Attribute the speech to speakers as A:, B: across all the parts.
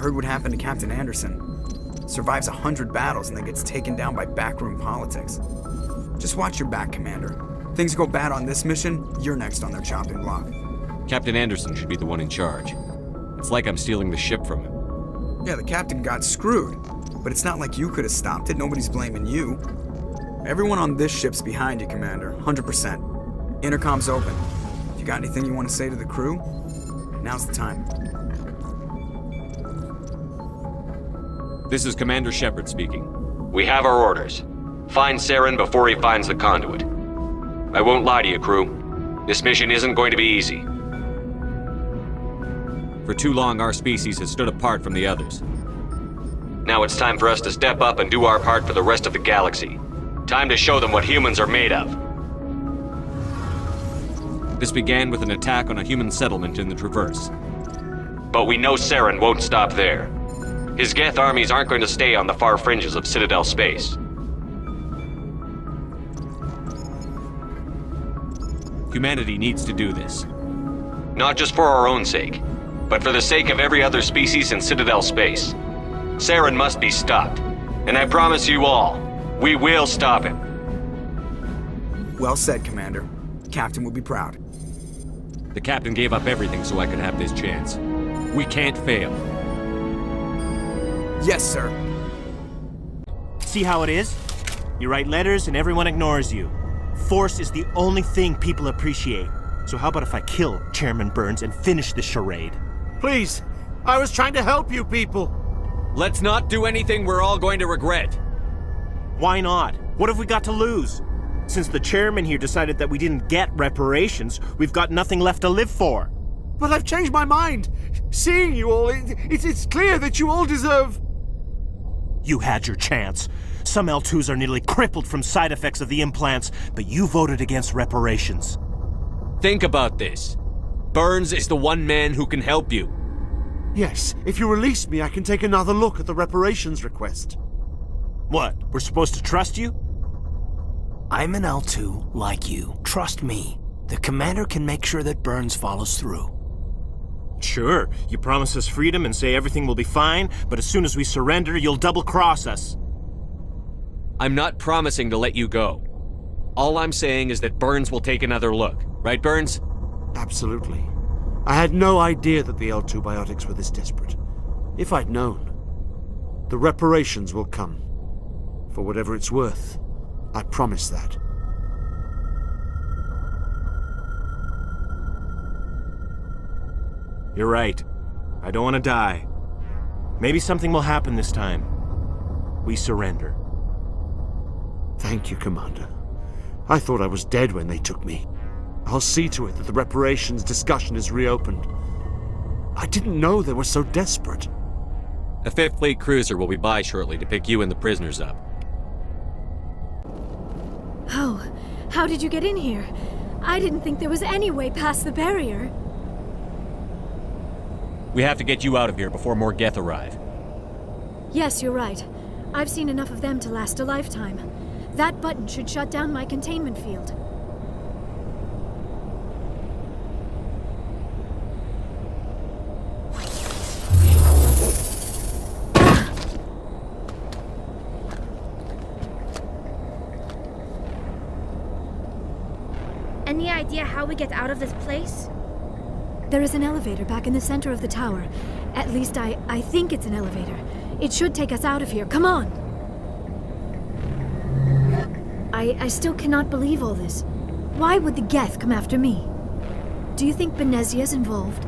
A: heard what happened to Captain Anderson. Survives 100 battles and then gets taken down by backroom politics. Just watch your back, Commander. Things go bad on this mission, you're next on their chopping block.
B: Captain Anderson should be the one in charge. It's like I'm stealing the ship from him.
A: Yeah, the captain got screwed, but it's not like you could have stopped it. Nobody's blaming you. Everyone on this ship's behind you, Commander, 100%. Intercom's open. If you got anything you want to say to the crew, now's the time.
B: This is Commander Shepard speaking.
C: We have our orders. Find Saren before he finds the conduit. I won't lie to you, crew. This mission isn't going to be easy.
B: For too long, our species has stood apart from the others.
C: Now it's time for us to step up and do our part for the rest of the galaxy. Time to show them what humans are made of.
B: This began with an attack on a human settlement in the Traverse.
C: But we know Saren won't stop there. His Geth armies aren't going to stay on the far fringes of Citadel space.
B: Humanity needs to do this.
C: Not just for our own sake, but for the sake of every other species in Citadel space. Saren must be stopped. And I promise you all, we will stop him.
A: Well said, Commander. Captain will be proud.
B: The captain gave up everything so I could have this chance. We can't fail.
A: Yes, sir.
D: See how it is? You write letters and everyone ignores you. Force is the only thing people appreciate. So how about if I kill Chairman Burns and finish this charade?
E: Please, I was trying to help you people.
B: Let's not do anything we're all going to regret.
D: Why not? What have we got to lose? Since the chairman here decided that we didn't get reparations, we've got nothing left to live for.
E: But I've changed my mind. Seeing you all, it's clear that you all deserve...
D: You had your chance. Some L2s are nearly crippled from side effects of the implants, but you voted against reparations.
B: Think about this. Burns is the one man who can help you.
E: Yes, if you release me, I can take another look at the reparations request.
D: What, we're supposed to trust you?
F: I'm an L2, like you. Trust me. The commander can make sure that Burns follows through.
D: Sure, you promise us freedom and say everything will be fine, but as soon as we surrender, you'll double-cross us.
B: I'm not promising to let you go. All I'm saying is that Burns will take another look. Right, Burns?
E: Absolutely. I had no idea that the L2 biotics were this desperate. If I'd known, the reparations will come. For whatever it's worth, I promise that.
D: You're right. I don't want to die. Maybe something will happen this time. We surrender.
E: Thank you, Commander. I thought I was dead when they took me. I'll see to it that the reparations discussion is reopened. I didn't know they were so desperate.
B: A 5th Fleet cruiser will be by shortly to pick you and the prisoners up.
G: Oh, how did you get in here? I didn't think there was any way past the barrier.
B: We have to get you out of here before more Geth arrive.
G: Yes, you're right. I've seen enough of them to last a lifetime. That button should shut down my containment field.
H: Any idea how we get out of this place?
G: There is an elevator back in the center of the tower. At least I think it's an elevator. It should take us out of here. Come on! I still cannot believe all this. Why would the Geth come after me? Do you think Benezia's involved?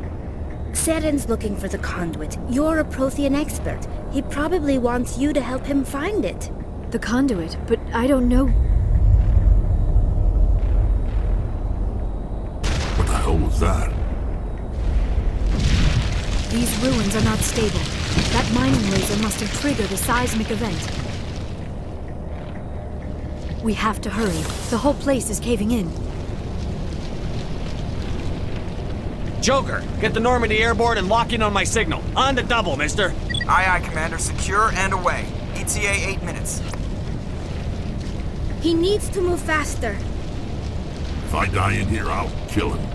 H: Saren's looking for the conduit. You're a Prothean expert. He probably wants you to help him find it.
G: The conduit, but I don't know.
I: What the hell was that?
G: These ruins are not stable. That mining laser must have triggered a seismic event. We have to hurry. The whole place is caving in.
B: Joker, get the Normandy airborne and lock in on my signal. On the double, mister.
A: Aye, aye, Commander. Secure and away. ETA 8 minutes.
H: He needs to move faster.
I: If I die in here, I'll kill him.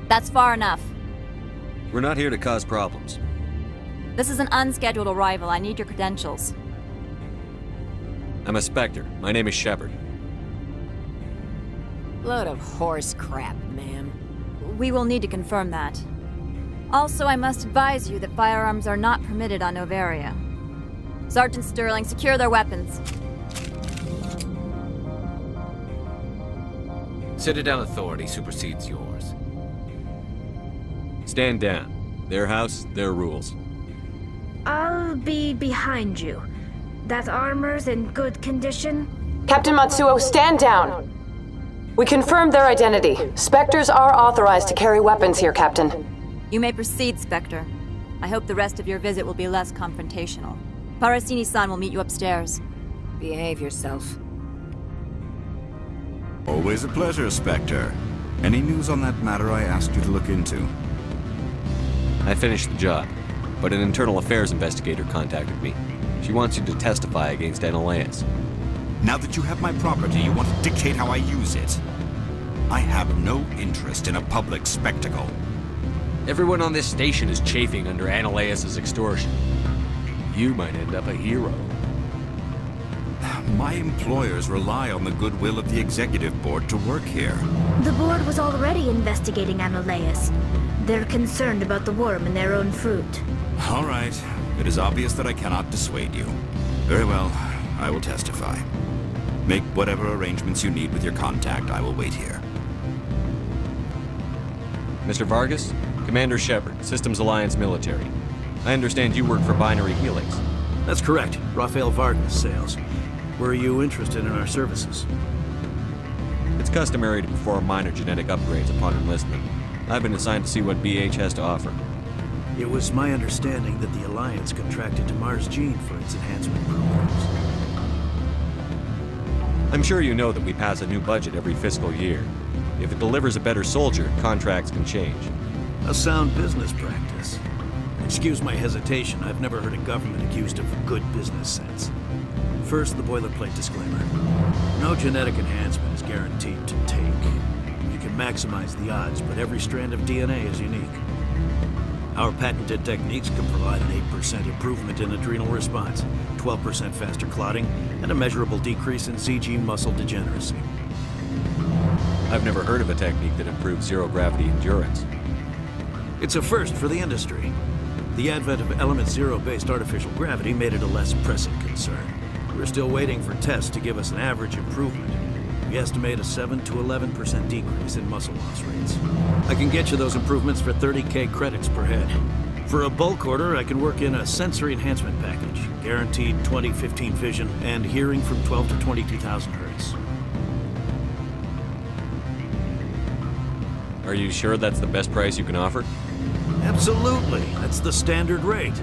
J: That's far enough.
B: We're not here to cause problems.
J: This is an unscheduled arrival. I need your credentials.
B: I'm a Spectre. My name is Shepard.
K: Load of horse crap, ma'am.
J: We will need to confirm that. Also, I must advise you that firearms are not permitted on Noveria. Sergeant Sterling, secure their weapons.
L: Citadel authority supersedes yours.
B: Stand down. Their house, their rules.
H: I'll be behind you. That armor's in good condition?
M: Captain Matsuo, stand down! We confirmed their identity. Spectres are authorized to carry weapons here, Captain.
J: You may proceed, Spectre. I hope the rest of your visit will be less confrontational. Parasini-san will meet you upstairs.
K: Behave yourself.
N: Always a pleasure, Spectre. Any news on that matter I asked you to look into?
B: I finished the job, but an internal affairs investigator contacted me. She wants you to testify against Analaeus.
N: Now that you have my property, you want to dictate how I use it. I have no interest in a public spectacle.
B: Everyone on this station is chafing under Analaeus' extortion. You might end up a hero.
N: My employers rely on the goodwill of the executive board to work here.
H: The board was already investigating Anolaeus. They're concerned about the worm in their own fruit.
N: All right. It is obvious that I cannot dissuade you. Very well. I will testify. Make whatever arrangements you need with your contact. I will wait here.
B: Mr. Vargas, Commander Shepard, Systems Alliance Military. I understand you work for Binary Helix.
O: That's correct. Rafael Vargas, sales. Were you interested in our services?
B: It's customary to perform minor genetic upgrades upon enlistment. I've been assigned to see what BH has to offer.
O: It was my understanding that the Alliance contracted to Mars Gene for its enhancement programs.
B: I'm sure you know that we pass a new budget every fiscal year. If it delivers a better soldier, contracts can change.
O: A sound business practice. Excuse my hesitation, I've never heard a government accused of good business sense. First, the boilerplate disclaimer. No genetic enhancement is guaranteed to take. You can maximize the odds, but every strand of DNA is unique. Our patented techniques can provide an 8% improvement in adrenal response, 12% faster clotting, and a measurable decrease in CG muscle degeneracy.
B: I've never heard of a technique that improves zero-gravity endurance.
O: It's a first for the industry. The advent of Element Zero-based artificial gravity made it a less pressing concern. We're still waiting for tests to give us an average improvement. We estimate a 7 to 11% decrease in muscle loss rates. I can get you those improvements for 30K credits per head. For a bulk order, I can work in a sensory enhancement package, guaranteed 20/15 vision, and hearing from 12 to 22,000 hertz.
B: Are you sure that's the best price you can offer?
O: Absolutely. That's the standard rate.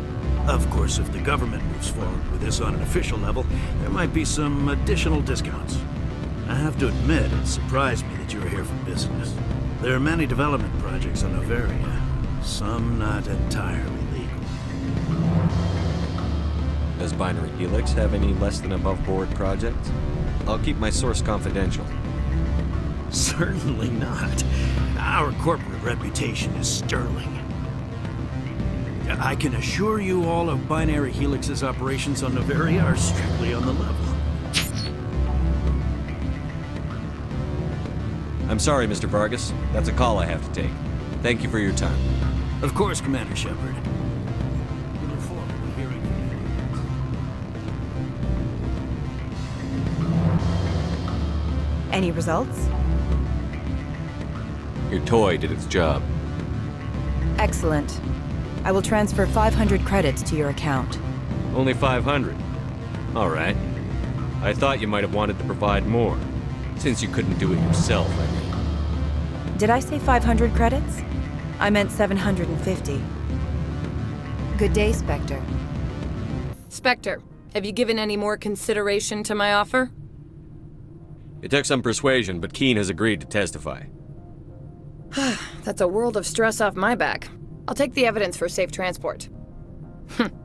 O: Of course, if the government moves forward with this on an official level, there might be some additional discounts. I have to admit, it surprised me that you were here for business. There are many development projects on Noveria, some not entirely legal.
B: Does Binary Helix have any less than above-board projects? I'll keep my source confidential.
O: Certainly not. Our corporate reputation is sterling. I can assure you all of Binary Helix's operations on Noveria are strictly on the level.
B: I'm sorry, Mr. Vargas. That's a call I have to take. Thank you for your time.
O: Of course, Commander Shepard. We look forward to hearing from you.
P: Any results?
B: Your toy did its job.
P: Excellent. I will transfer 500 credits to your account.
B: Only 500. All right. I thought you might have wanted to provide more, since you couldn't do it yourself, I mean.
P: Did I say 500 credits? I meant 750. Good day, Spectre.
K: Spectre, have you given any more consideration to my offer?
B: It took some persuasion, but Keen has agreed to testify.
K: That's a world of stress off my back. I'll take the evidence for safe transport.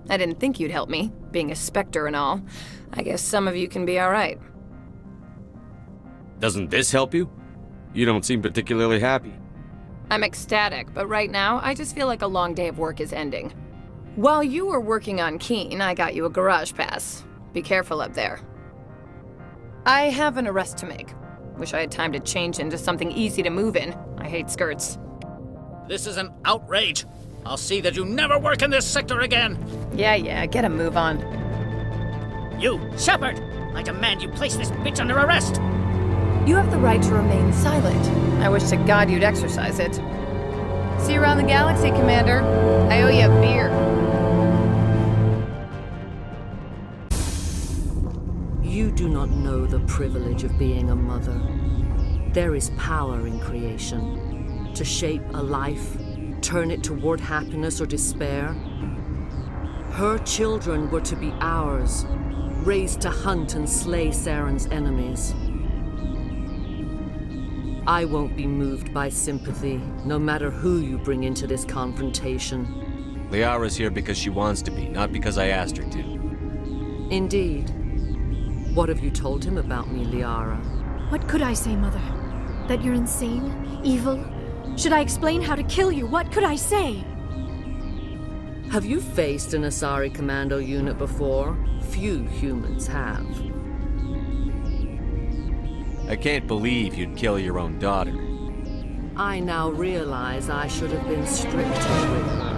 K: I didn't think you'd help me, being a Spectre and all. I guess some of you can be all right.
B: Doesn't this help you? You don't seem particularly happy.
K: I'm ecstatic, but right now, I just feel like a long day of work is ending. While you were working on Keen, I got you a garage pass. Be careful up there. I have an arrest to make. Wish I had time to change into something easy to move in. I hate skirts.
Q: This is an outrage. I'll see that you never work in this sector again.
K: Yeah, get a move on.
Q: You, Shepard! I demand you place this bitch under arrest!
K: You have the right to remain silent. I wish to God you'd exercise it. See you around the galaxy, Commander. I owe you a beer.
R: You do not know the privilege of being a mother. There is power in creation. To shape a life, turn it toward happiness or despair. Her children were to be ours, raised to hunt and slay Saren's enemies. I won't be moved by sympathy, no matter who you bring into this confrontation.
B: Liara's here because she wants to be, not because I asked her to.
R: Indeed. What have you told him about me, Liara?
G: What could I say, Mother? That you're insane? Evil? Should I explain how to kill you? What could I say?
R: Have you faced an Asari commando unit before? Few humans have.
B: I can't believe you'd kill your own daughter.
R: I now realize I should have been stricter with her.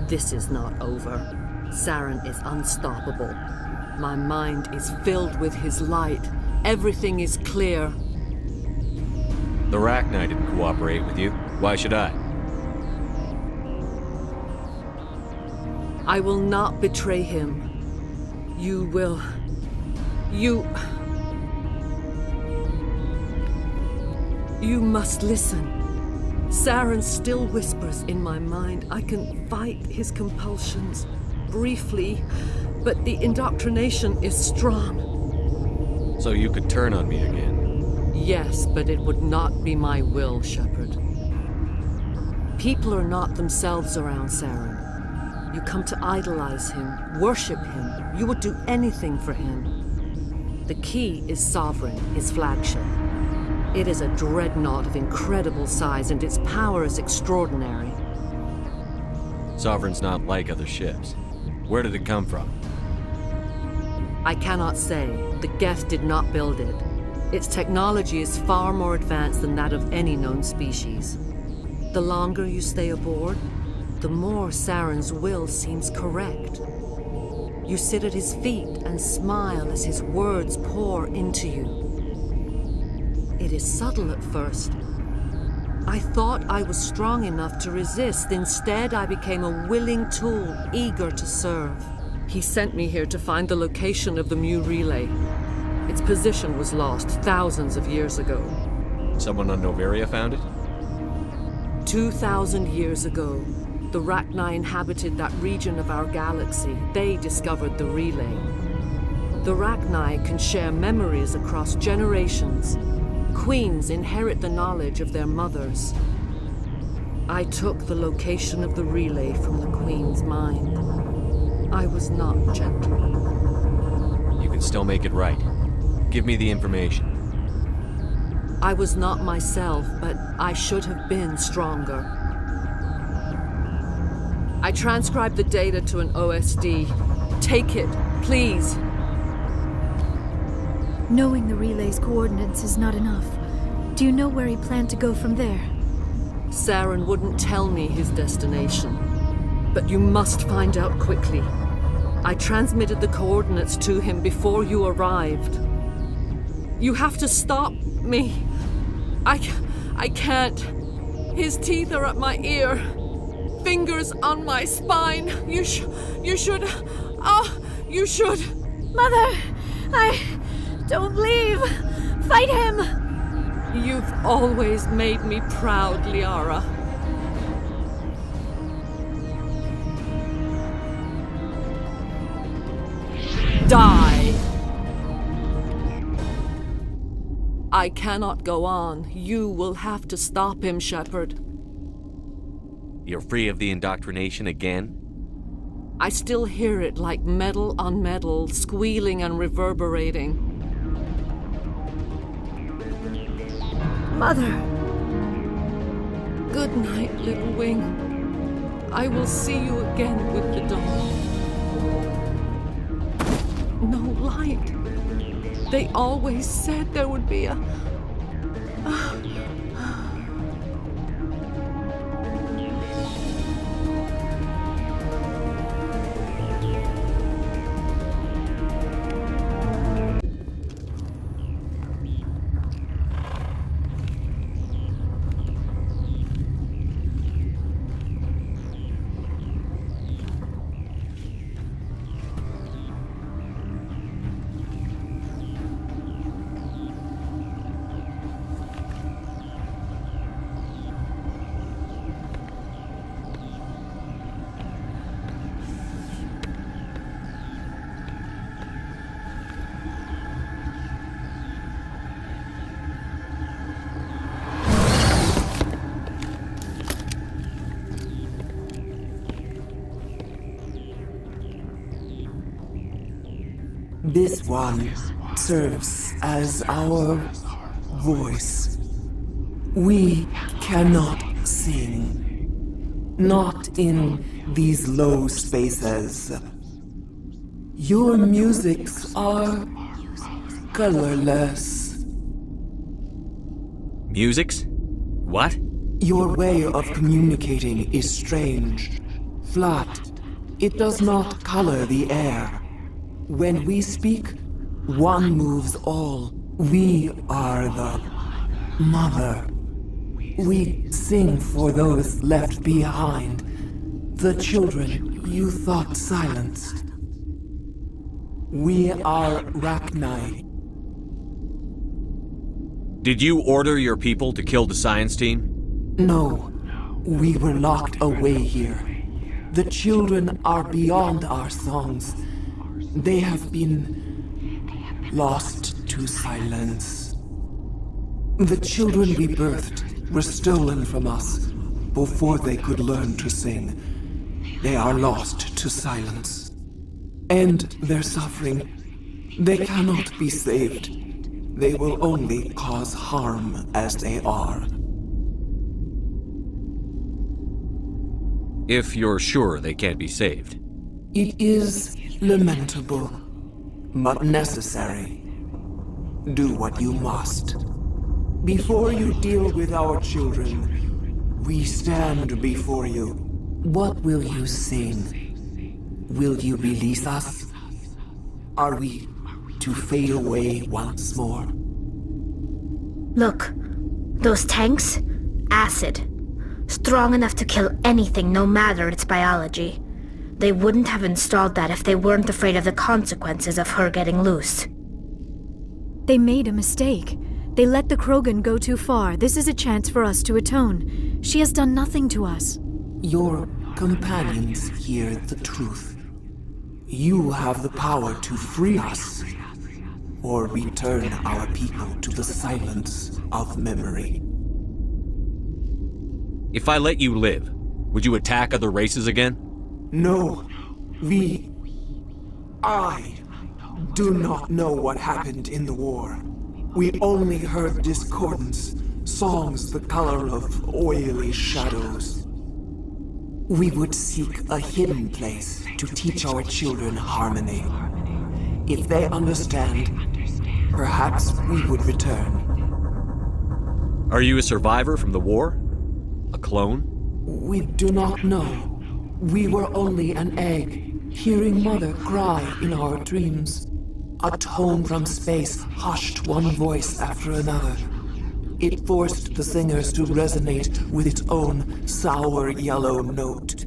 R: This is not over. Saren is unstoppable. My mind is filled with his light. Everything is clear.
B: The Rachni didn't cooperate with you. Why should I?
R: I will not betray him. You will... You must listen. Saren still whispers in my mind. I can fight his compulsions, briefly, but the indoctrination is strong.
B: So you could turn on me again?
R: Yes, but it would not be my will, Shepard. People are not themselves around Saren. You come to idolize him, worship him. You would do anything for him. The key is Sovereign, his flagship. It is a dreadnought of incredible size, and its power is extraordinary.
B: Sovereign's not like other ships. Where did it come from?
R: I cannot say. The Geth did not build it. Its technology is far more advanced than that of any known species. The longer you stay aboard, the more Saren's will seems correct. You sit at his feet and smile as his words pour into you. It is subtle at first. I thought I was strong enough to resist. Instead, I became a willing tool, eager to serve. He sent me here to find the location of the Mu relay. Its position was lost thousands of years ago.
B: Someone on Noveria found it?
R: 2,000 years ago, the Rachni inhabited that region of our galaxy. They discovered the relay. The Rachni can share memories across generations. Queens inherit the knowledge of their mothers. I took the location of the relay from the Queen's mind. I was not gentle.
B: You can still make it right. Give me the information.
R: I was not myself, but I should have been stronger. I transcribed the data to an OSD. Take it, please.
G: Knowing the relay's coordinates is not enough. Do you know where he planned to go from there?
R: Saren wouldn't tell me his destination. But you must find out quickly. I transmitted the coordinates to him before you arrived. You have to stop me. I can't. His teeth are at my ear. Fingers on my spine. You should. You should.
G: Mother! Don't leave! Fight him!
R: You've always made me proud, Liara. Die! I cannot go on. You will have to stop him, Shepard.
B: You're free of the indoctrination again?
R: I still hear it like metal on metal, squealing and reverberating.
G: Mother!
R: Good night, little wing. I will see you again with the dawn. No light. They always said there would be a...
S: This one serves as our voice. We cannot sing. Not in these low spaces. Your musics are colorless.
B: Musics? What?
S: Your way of communicating is strange. Flat. It does not color the air. When we speak, one moves all. We are the mother. We sing for those left behind. The children you thought silenced. We are Rachni.
B: Did you order your people to kill the science team?
S: No. We were locked away here. The children are beyond our songs. They have been lost to silence. The children we birthed were stolen from us before they could learn to sing. They are lost to silence. And their suffering, they cannot be saved. They will only cause harm as they are.
B: If you're sure they can't be saved.
S: It is lamentable, but necessary. Do what you must. Before you deal with our children, we stand before you. What will you sing? Will you release us? Are we to fade away once more?
H: Look, those tanks? Acid. Strong enough to kill anything, no matter its biology. They wouldn't have installed that if they weren't afraid of the consequences of her getting loose.
G: They made a mistake. They let the Krogan go too far. This is a chance for us to atone. She has done nothing to us.
S: Your companions hear the truth. You have the power to free us, or return our people to the silence of memory.
B: If I let you live, would you attack other races again?
S: No, I do not know what happened in the war. We only heard discordance, songs the color of oily shadows. We would seek a hidden place to teach our children harmony. If they understand, perhaps we would return.
B: Are you a survivor from the war? A clone?
S: We do not know. We were only an egg, hearing Mother cry in our dreams. A tone from space hushed one voice after another. It forced the singers to resonate with its own sour yellow note.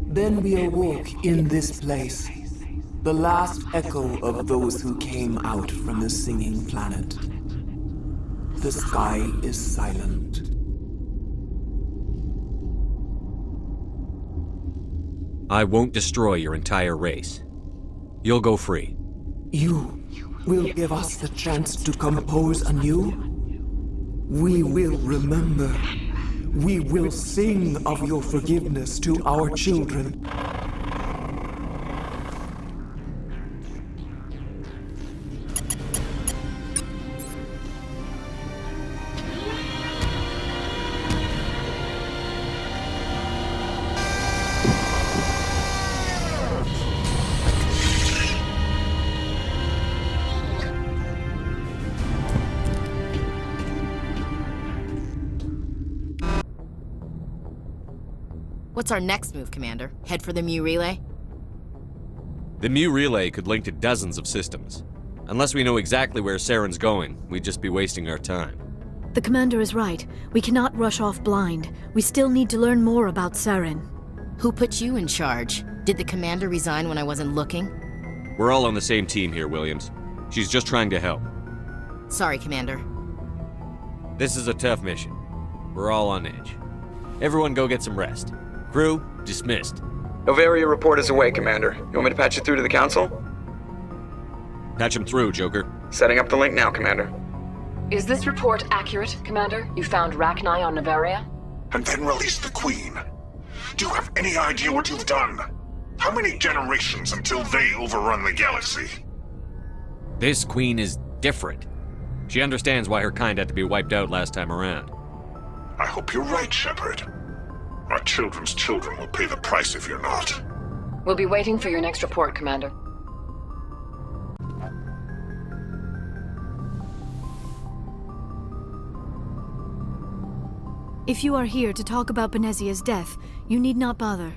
S: Then we awoke in this place, the last echo of those who came out from the singing planet. The sky is silent.
B: I won't destroy your entire race. You'll go free.
S: You will give us the chance to compose anew. We will remember. We will sing of your forgiveness to our children.
T: What's our next move, Commander? Head for the Mu Relay?
B: The Mu Relay could link to dozens of systems. Unless we know exactly where Saren's going, we'd just be wasting our time.
G: The commander is right. We cannot rush off blind. We still need to learn more about Saren.
T: Who put you in charge? Did the commander resign when I wasn't looking?
B: We're all on the same team here, Williams. She's just trying to help.
T: Sorry, Commander.
B: This is a tough mission. We're all on edge. Everyone go get some rest. Crew, dismissed.
A: Noveria report is away, Commander. You want me to patch it through to the Council?
B: Patch him through, Joker.
A: Setting up the link now, Commander.
M: Is this report accurate, Commander? You found Rachni on Noveria?
I: And then released the Queen. Do you have any idea what you've done? How many generations until they overrun the galaxy?
B: This Queen is different. She understands why her kind had to be wiped out last time around.
I: I hope you're right, Shepard. Our children's children will pay the price if you're not.
M: We'll be waiting for your next report, Commander.
G: If you are here to talk about Benezia's death, you need not bother.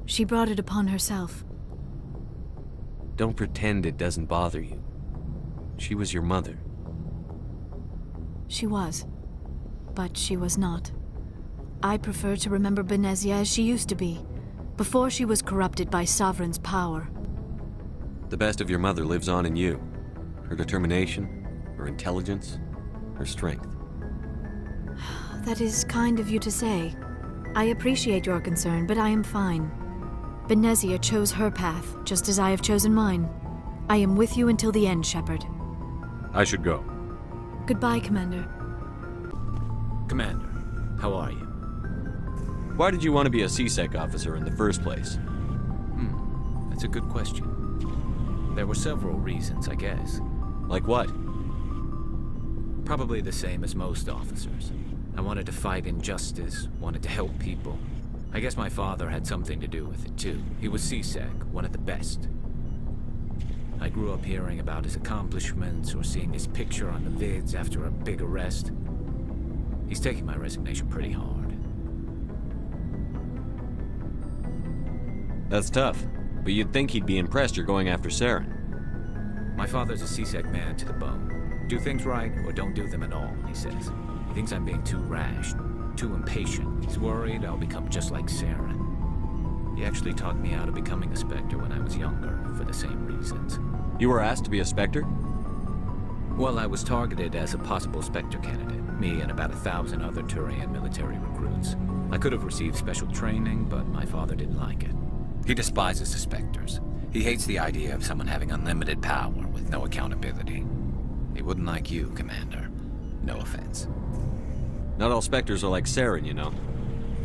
G: She brought it upon herself.
B: Don't pretend it doesn't bother you. She was your mother.
G: She was. But she was not. I prefer to remember Benezia as she used to be, before she was corrupted by Sovereign's power.
B: The best of your mother lives on in you. Her determination, her intelligence, her strength.
G: That is kind of you to say. I appreciate your concern, but I am fine. Benezia chose her path, just as I have chosen mine. I am with you until the end, Shepard.
B: I should go.
G: Goodbye, Commander.
L: Commander, how are you?
B: Why did you want to be a CSEC officer in the first place?
L: That's a good question. There were several reasons, I guess.
B: Like what?
L: Probably the same as most officers. I wanted to fight injustice, wanted to help people. I guess my father had something to do with it, too. He was CSEC, one of the best. I grew up hearing about his accomplishments or seeing his picture on the vids after a big arrest. He's taking my resignation pretty hard.
B: That's tough, but you'd think he'd be impressed you're going after Saren.
L: My father's a CSEC man to the bone. Do things right or don't do them at all, he says. He thinks I'm being too rash, too impatient. He's worried I'll become just like Saren. He actually talked me out of becoming a Spectre when I was younger, for the same reasons.
B: You were asked to be a Spectre?
L: Well, I was targeted as a possible Spectre candidate, me and about 1,000 other Turian military recruits. I could have received special training, but my father didn't like it.
N: He despises the Spectres. He hates the idea of someone having unlimited power with no accountability. He wouldn't like you, Commander. No offense.
B: Not all Spectres are like Saren, you know.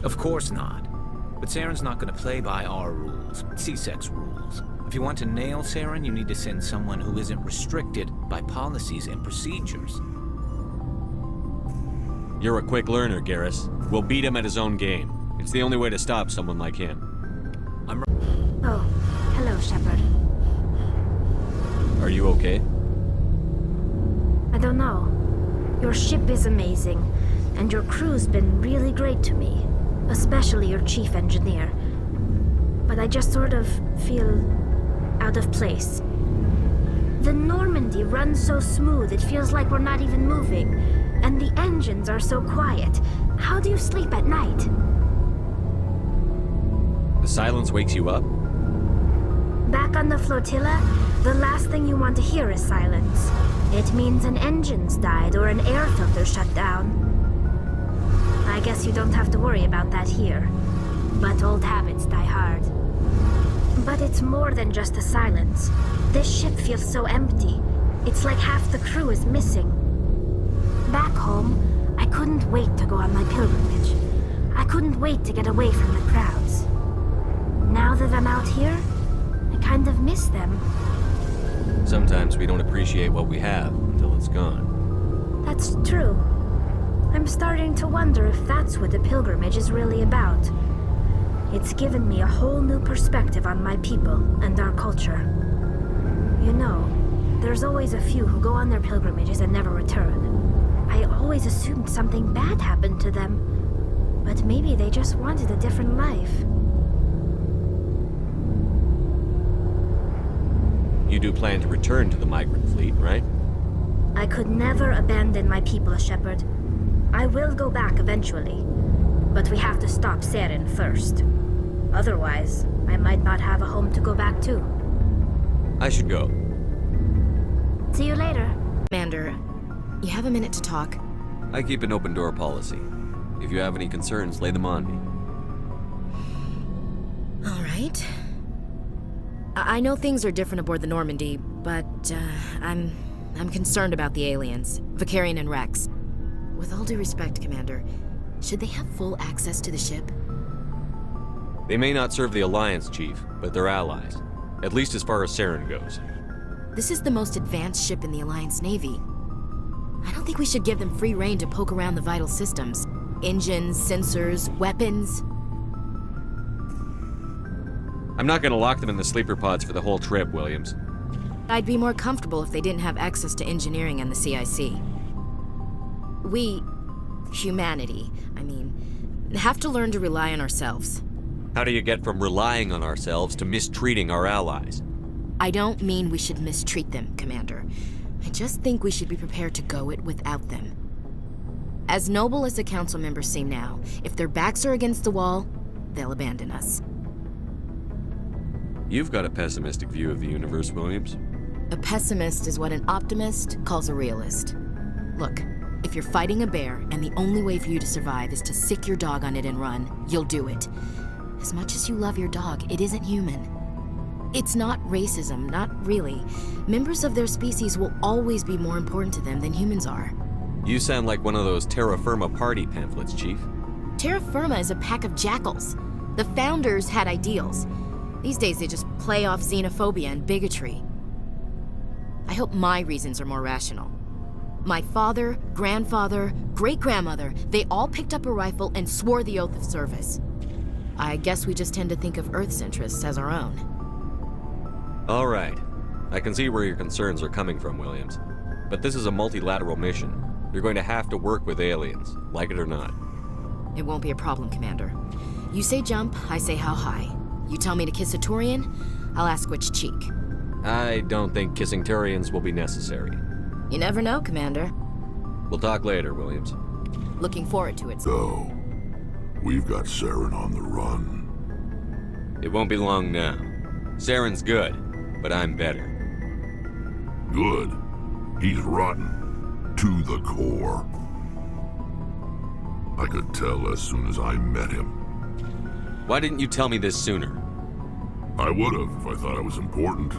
L: Of course not. But Saren's not going to play by our rules, CSEC's rules. If you want to nail Saren, you need to send someone who isn't restricted by policies and procedures.
B: You're a quick learner, Garrus. We'll beat him at his own game. It's the only way to stop someone like him.
H: Oh, hello, Shepard.
B: Are you okay?
H: I don't know. Your ship is amazing, and your crew's been really great to me, especially your chief engineer. But I just sort of feel out of place. The Normandy runs so smooth it feels like we're not even moving, and the engines are so quiet. How do you sleep at night?
B: The silence wakes you up?
H: Back on the flotilla, the last thing you want to hear is silence. It means an engine's died or an air filter shut down. I guess you don't have to worry about that here. But old habits die hard. But it's more than just the silence. This ship feels so empty. It's like half the crew is missing. Back home, I couldn't wait to go on my pilgrimage. I couldn't wait to get away from the crowds. Now that I'm out here, I kind of miss them.
B: Sometimes we don't appreciate what we have until it's gone.
H: That's true. I'm starting to wonder if that's what the pilgrimage is really about. It's given me a whole new perspective on my people and our culture. You know, there's always a few who go on their pilgrimages and never return. I always assumed something bad happened to them, but maybe they just wanted a different life.
B: You do plan to return to the migrant fleet, right?
H: I could never abandon my people, Shepard. I will go back eventually, but we have to stop Saren first. Otherwise, I might not have a home to go back to.
B: I should go.
H: See you later.
T: Commander, you have a minute to talk.
B: I keep an open door policy. If you have any concerns, lay them on me.
T: All right. I know things are different aboard the Normandy, but I'm concerned about the aliens, Vicarian and Rex. With all due respect, Commander, should they have full access to the ship?
B: They may not serve the Alliance, Chief, but they're allies. At least as far as Saren goes.
T: This is the most advanced ship in the Alliance Navy. I don't think we should give them free rein to poke around the vital systems. Engines, sensors, weapons.
B: I'm not gonna lock them in the sleeper pods for the whole trip, Williams.
T: I'd be more comfortable if they didn't have access to engineering and the CIC. We, humanity, have to learn to rely on ourselves.
B: How do you get from relying on ourselves to mistreating our allies?
T: I don't mean we should mistreat them, Commander. I just think we should be prepared to go it without them. As noble as the Council members seem now, if their backs are against the wall, they'll abandon us.
B: You've got a pessimistic view of the universe, Williams.
T: A pessimist is what an optimist calls a realist. Look, if you're fighting a bear and the only way for you to survive is to sick your dog on it and run, you'll do it. As much as you love your dog, it isn't human. It's not racism, not really. Members of their species will always be more important to them than humans are.
B: You sound like one of those Terra Firma party pamphlets, Chief.
T: Terra Firma is a pack of jackals. The founders had ideals. These days they just play off xenophobia and bigotry. I hope my reasons are more rational. My father, grandfather, great-grandmother, they all picked up a rifle and swore the oath of service. I guess we just tend to think of Earth's interests as our own.
B: All right. I can see where your concerns are coming from, Williams. But this is a multilateral mission. You're going to have to work with aliens, like it or not.
T: It won't be a problem, Commander. You say jump, I say how high. You tell me to kiss a Turian, I'll ask which cheek.
B: I don't think kissing Turians will be necessary.
T: You never know, Commander.
B: We'll talk later, Williams.
T: Looking forward to it.
I: So, we've got Saren on the run.
B: It won't be long now. Saren's good, but I'm better.
I: Good. He's rotten. To the core. I could tell as soon as I met him.
B: Why didn't you tell me this sooner?
I: I would have if I thought it was important.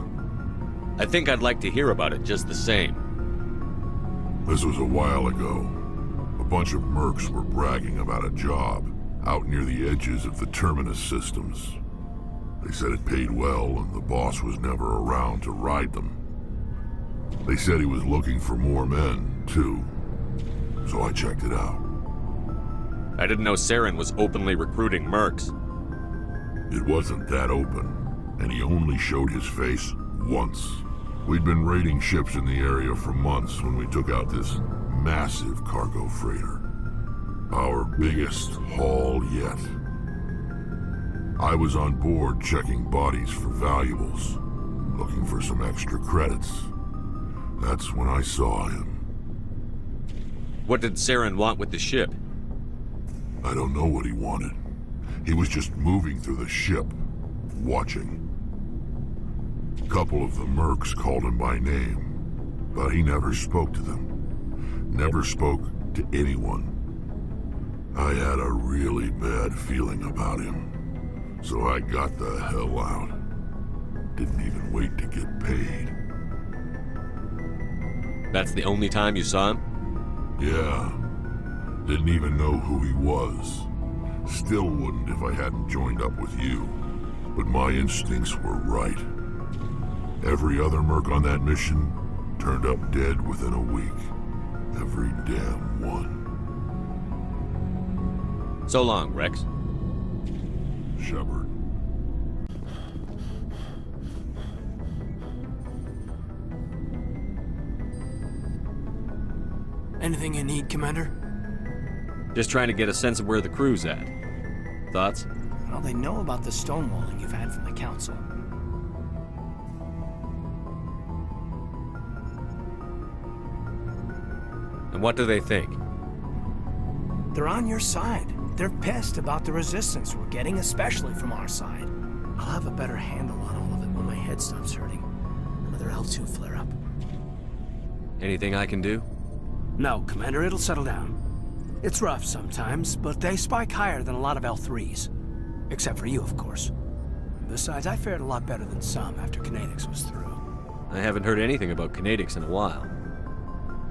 B: I think I'd like to hear about it just the same.
I: This was a while ago. A bunch of mercs were bragging about a job out near the edges of the Terminus systems. They said it paid well and the boss was never around to ride them. They said he was looking for more men, too. So I checked it out.
B: I didn't know Saren was openly recruiting mercs.
I: It wasn't that open, and he only showed his face once. We'd been raiding ships in the area for months when we took out this massive cargo freighter. Our biggest haul yet. I was on board checking bodies for valuables, looking for some extra credits. That's when I saw him.
B: What did Saren want with the ship?
I: I don't know what he wanted. He was just moving through the ship, watching. A couple of the mercs called him by name, but he never spoke to them. Never spoke to anyone. I had a really bad feeling about him, so I got the hell out. Didn't even wait to get paid.
B: That's the only time you saw him?
I: Yeah. Didn't even know who he was. Still wouldn't if I hadn't joined up with you. But my instincts were right. Every other merc on that mission turned up dead within a week. Every damn one.
B: So long, Rex.
I: Shepard.
F: Anything you need, Commander?
B: Just trying to get a sense of where the crew's at. Thoughts?
F: Well, they know about the stonewalling you've had from the Council.
B: And what do they think?
F: They're on your side. They're pissed about the resistance we're getting, especially from our side. I'll have a better handle on all of it when my head stops hurting. Another L2 flare-up.
B: Anything I can do?
F: No, Commander, it'll settle down. It's rough sometimes, but they spike higher than a lot of L3s. Except for you, of course. Besides, I fared a lot better than some after Kinetics was through.
B: I haven't heard anything about Kinetics in a while.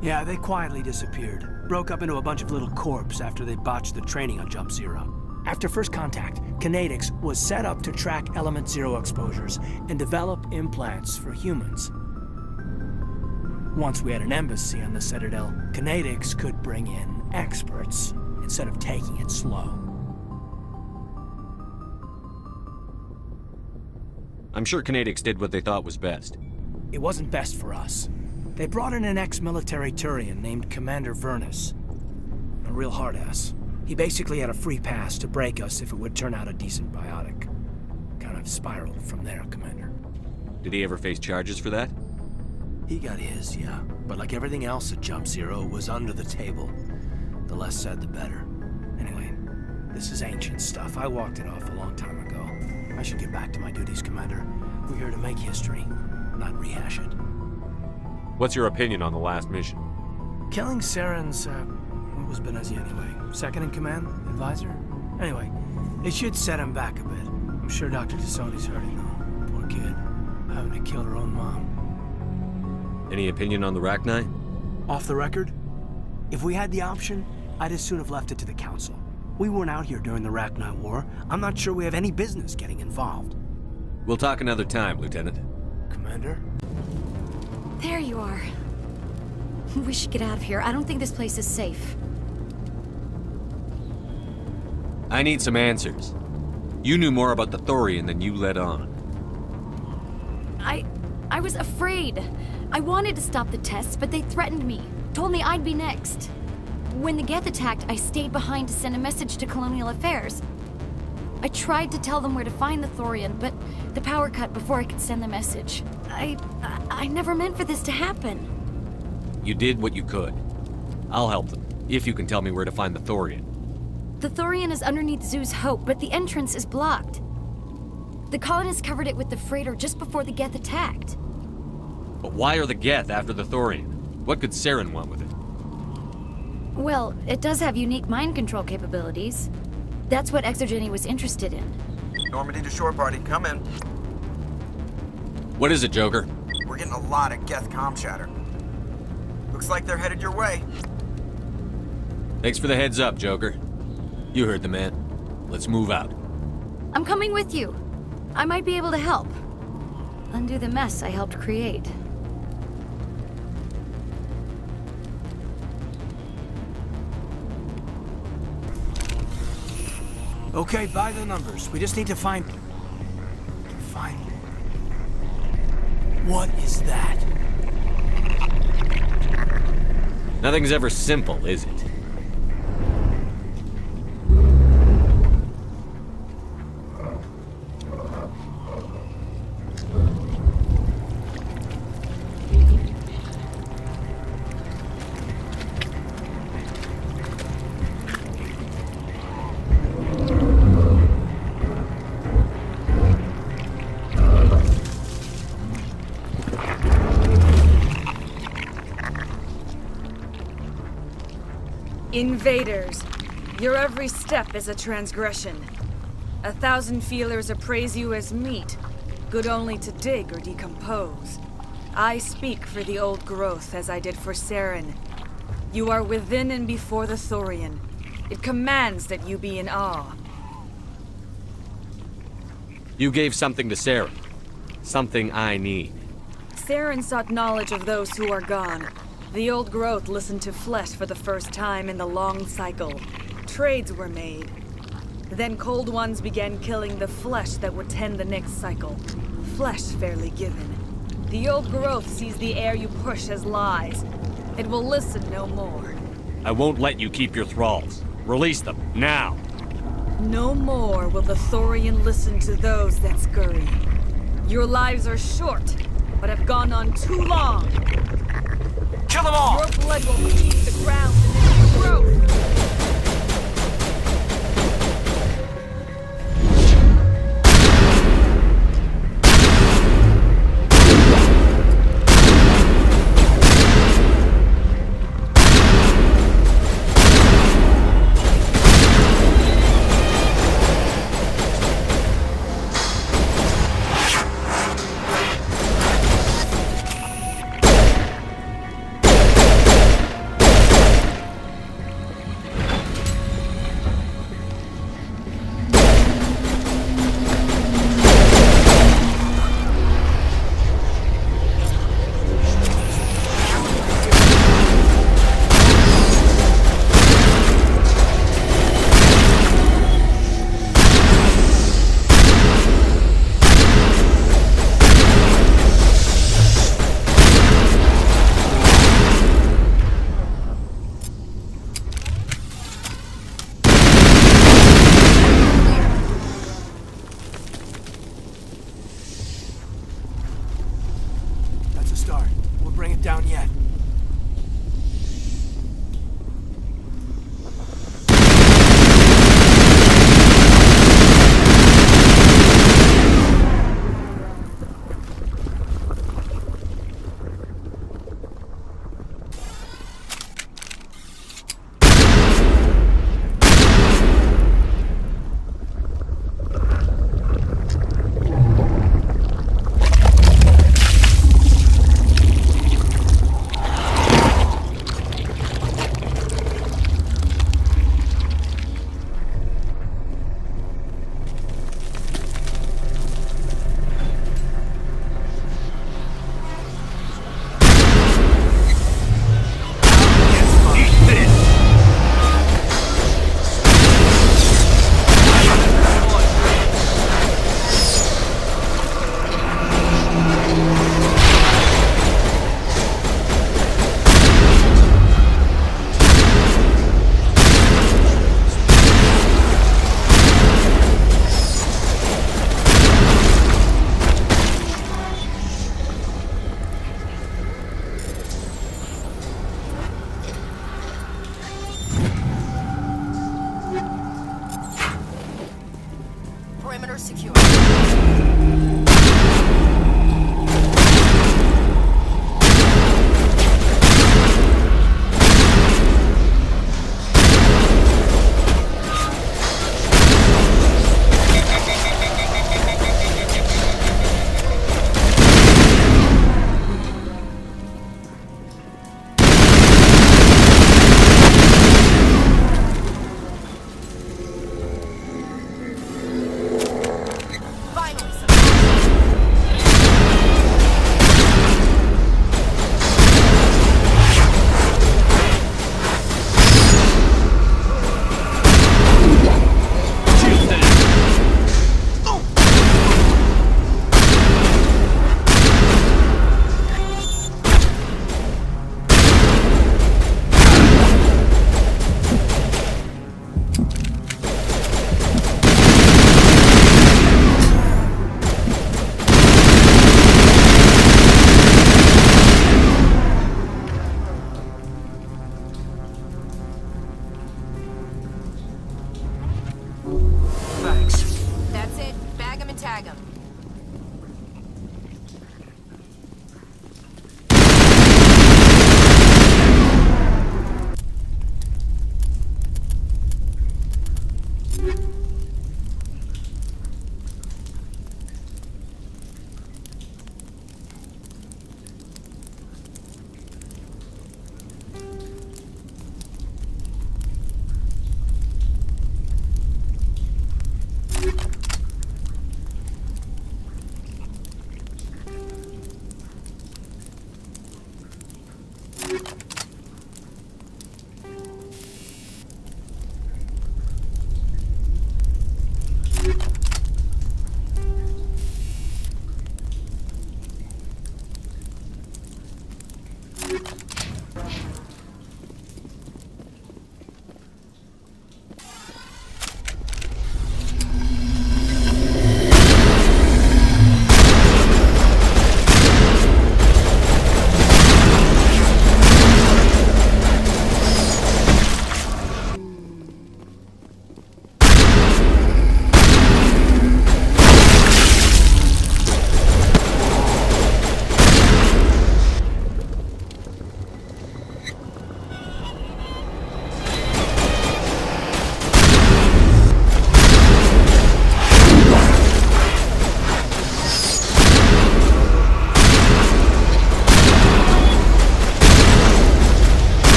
F: Yeah, they quietly disappeared. Broke up into a bunch of little corps after they botched the training on Jump Zero. After first contact, Kinetics was set up to track Element Zero exposures and develop implants for humans. Once we had an embassy on the Citadel, Kinetics could bring in experts instead of taking it slow.
B: I'm sure Kinetics did what they thought was best.
F: It wasn't best for us. They brought in an ex-military Turian named Commander Vernus. A real hard-ass. He basically had a free pass to break us if it would turn out a decent biotic. Kind of spiraled from there, Commander.
B: Did he ever face charges for that?
F: He got his, yeah. But like everything else at Jump Zero, it was under the table. The less said, the better. Anyway, this is ancient stuff. I walked it off a long time ago. I should get back to my duties, Commander. We're here to make history, not rehash it.
B: What's your opinion on the last mission?
F: Killing Saren's, what was Benezi anyway? Second in command? Advisor? Anyway, it should set him back a bit. I'm sure Dr. Tassoni's hurting though. Poor kid. Having to kill her own mom.
B: Any opinion on the Rachni?
F: Off the record? If we had the option, I'd as soon have left it to the Council. We weren't out here during the Rachni War. I'm not sure we have any business getting involved.
B: We'll talk another time, Lieutenant.
F: Commander?
J: There you are. We should get out of here. I don't think this place is safe.
B: I need some answers. You knew more about the Thorian than you let on.
J: I was afraid. I wanted to stop the tests, but they threatened me. Told me I'd be next. When the Geth attacked, I stayed behind to send a message to Colonial Affairs. I tried to tell them where to find the Thorian, but the power cut before I could send the message. I never meant for this to happen.
B: You did what you could. I'll help them, if you can tell me where to find the Thorian.
J: The Thorian is underneath Zoo's Hope, but the entrance is blocked. The colonists covered it with the freighter just before the Geth attacked.
B: But why are the Geth after the Thorian? What could Saren want with it?
J: Well, it does have unique mind control capabilities. That's what Exogeny was interested in.
A: Normandy to shore party, come in.
B: What is it, Joker?
A: We're getting a lot of Geth comm chatter. Looks like they're headed your way.
B: Thanks for the heads up, Joker. You heard the man. Let's move out.
J: I'm coming with you. I might be able to help. Undo the mess I helped create.
F: Okay, by the numbers. We just need to find... What is that?
B: Nothing's ever simple, is it?
P: Invaders, your every step is a transgression. 1,000 feelers appraise you as meat, good only to dig or decompose. I speak for the old growth as I did for Saren. You are within and before the Thorian. It commands that you be in awe.
B: You gave something to Saren. Something I need.
P: Saren sought knowledge of those who are gone. The old growth listened to flesh for the first time in the long cycle. Trades were made. Then cold ones began killing the flesh that would tend the next cycle. Flesh fairly given. The old growth sees the air you push as lies. It will listen no more.
B: I won't let you keep your thralls. Release them, now!
P: No more will the Thorian listen to those that scurry. Your lives are short, but have gone on too long.
Q: Kill them all!
P: Your blood will feed the ground and its growth.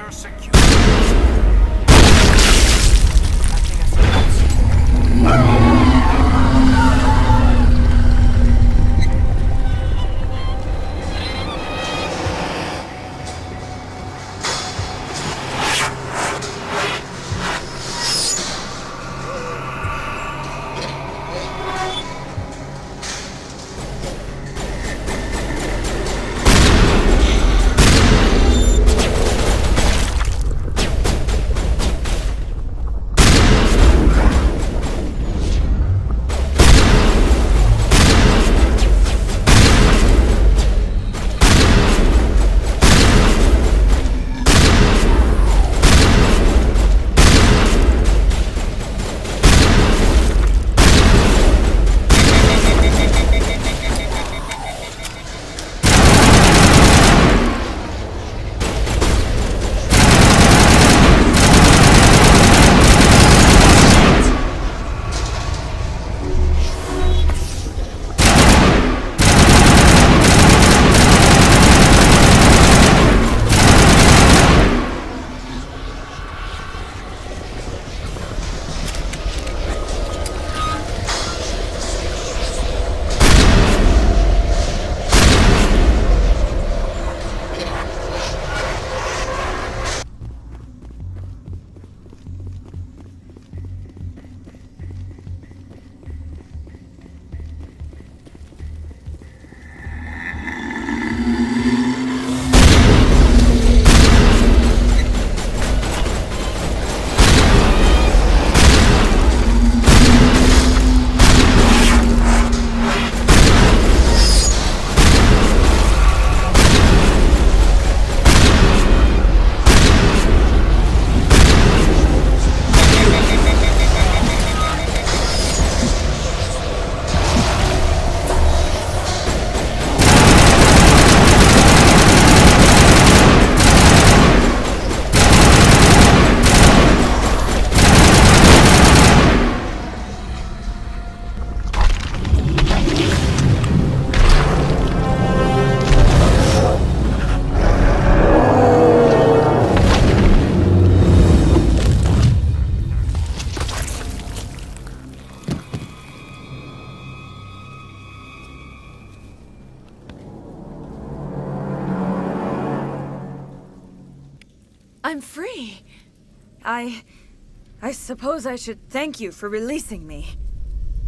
F: Perimeter secure.
P: I'm free. I suppose I should thank you for releasing me.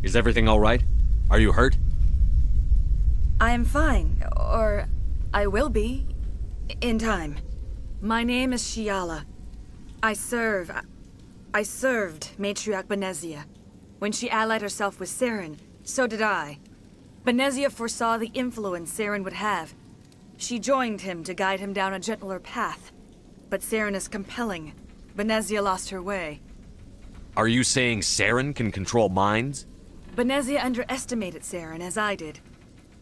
B: Is everything all right? Are you hurt?
P: I am fine, or I will be, in time. My name is Shiala. I served Matriarch Benezia. When she allied herself with Saren, so did I. Benezia foresaw the influence Saren would have. She joined him to guide him down a gentler path. But Saren is compelling. Benezia lost her way.
B: Are you saying Saren can control minds?
P: Benezia underestimated Saren, as I did.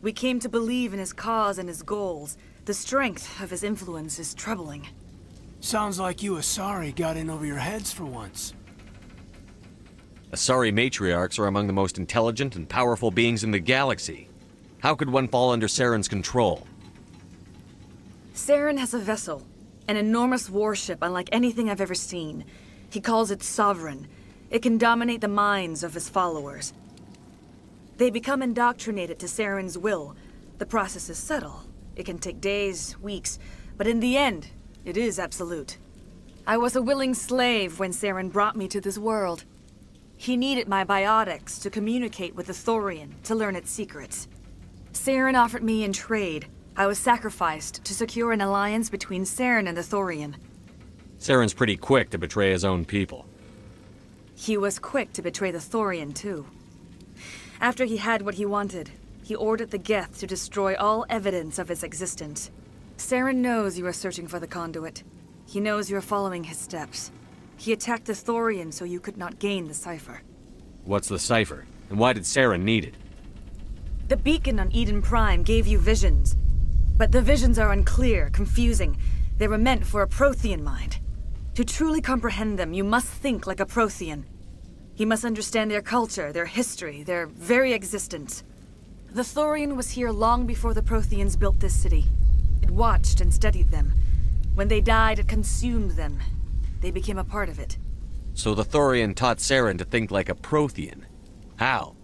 P: We came to believe in his cause and his goals. The strength of his influence is troubling.
F: Sounds like you Asari got in over your heads for once.
B: Asari matriarchs are among the most intelligent and powerful beings in the galaxy. How could one fall under Saren's control?
P: Saren has a vessel. An enormous warship unlike anything I've ever seen. He calls it Sovereign. It can dominate the minds of his followers. They become indoctrinated to Saren's will. The process is subtle. It can take days, weeks, but in the end, it is absolute. I was a willing slave when Saren brought me to this world. He needed my biotics to communicate with the Thorian, to learn its secrets. Saren offered me in trade. I was sacrificed to secure an alliance between Saren and the Thorian.
B: Saren's pretty quick to betray his own people.
P: He was quick to betray the Thorian, too. After he had what he wanted, he ordered the Geth to destroy all evidence of its existence. Saren knows you are searching for the conduit. He knows you are following his steps. He attacked the Thorian so you could not gain the cipher.
B: What's the cipher? And why did Saren need it?
P: The beacon on Eden Prime gave you visions. But the visions are unclear, confusing. They were meant for a Prothean mind. To truly comprehend them, you must think like a Prothean. You must understand their culture, their history, their very existence. The Thorian was here long before the Protheans built this city. It watched and studied them. When they died, it consumed them. They became a part of it.
B: So the Thorian taught Saren to think like a Prothean. How?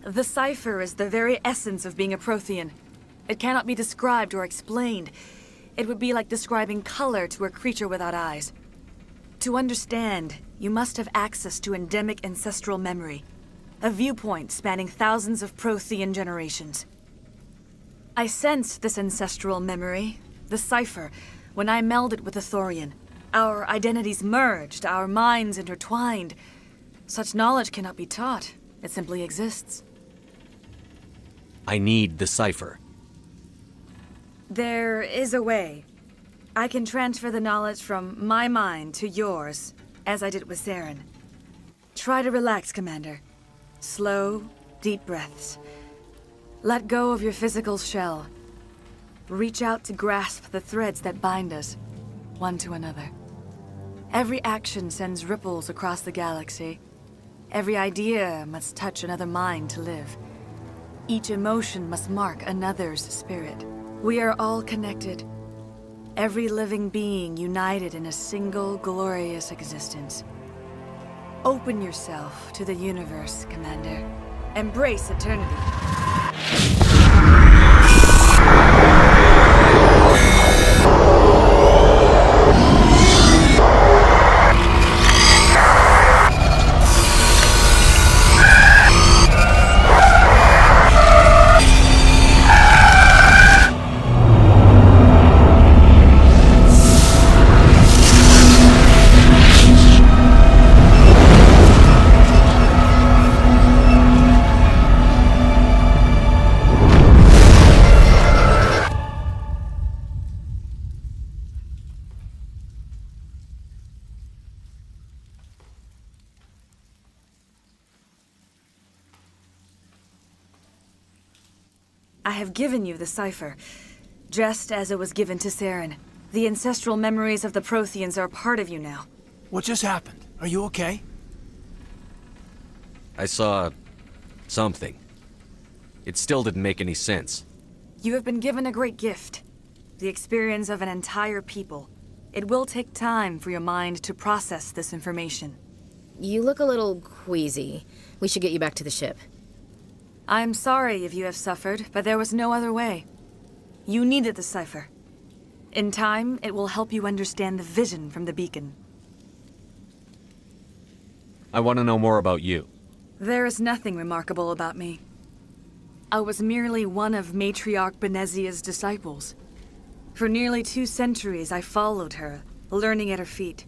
P: The cipher is the very essence of being a Prothean. It cannot be described or explained. It would be like describing color to a creature without eyes. To understand, you must have access to endemic ancestral memory, a viewpoint spanning thousands of Prothean generations. I sensed this ancestral memory, the cipher, when I melded with the Thorian. Our identities merged, our minds intertwined. Such knowledge cannot be taught. It simply exists.
B: I need the cipher.
P: There is a way. I can transfer the knowledge from my mind to yours, as I did with Saren. Try to relax, Commander. Slow, deep breaths. Let go of your physical shell. Reach out to grasp the threads that bind us, one to another. Every action sends ripples across the galaxy. Every idea must touch another mind to live. Each emotion must mark another's spirit. We are all connected. Every living being united in a single glorious existence. Open yourself to the universe, Commander. Embrace eternity. I have given you the cipher, just as it was given to Saren. The ancestral memories of the Protheans are part of you now.
F: What just happened? Are you okay?
B: I saw something. It still didn't make any sense.
P: You have been given a great gift. The experience of an entire people. It will take time for your mind to process this information.
T: You look a little queasy. We should get you back to the ship.
P: I'm sorry if you have suffered, but there was no other way. You needed the cipher. In time, it will help you understand the vision from the beacon.
B: I want to know more about you.
P: There is nothing remarkable about me. I was merely one of Matriarch Benezia's disciples. For nearly 2 centuries, I followed her, learning at her feet.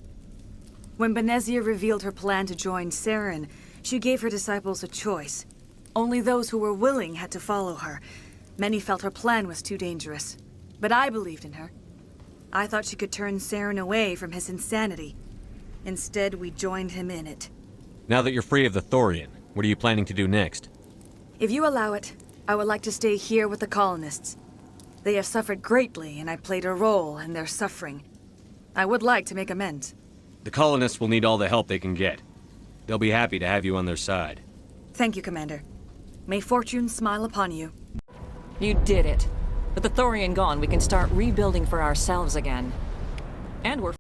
P: When Benezia revealed her plan to join Saren, she gave her disciples a choice. Only those who were willing had to follow her. Many felt her plan was too dangerous. But I believed in her. I thought she could turn Saren away from his insanity. Instead, we joined him in it.
B: Now that you're free of the Thorian, what are you planning to do next?
P: If you allow it, I would like to stay here with the colonists. They have suffered greatly, and I played a role in their suffering. I would like to make amends.
B: The colonists will need all the help they can get. They'll be happy to have you on their side.
P: Thank you, Commander. May fortune smile upon you.
M: You did it. With the Thorian gone, we can start rebuilding for ourselves again. And we're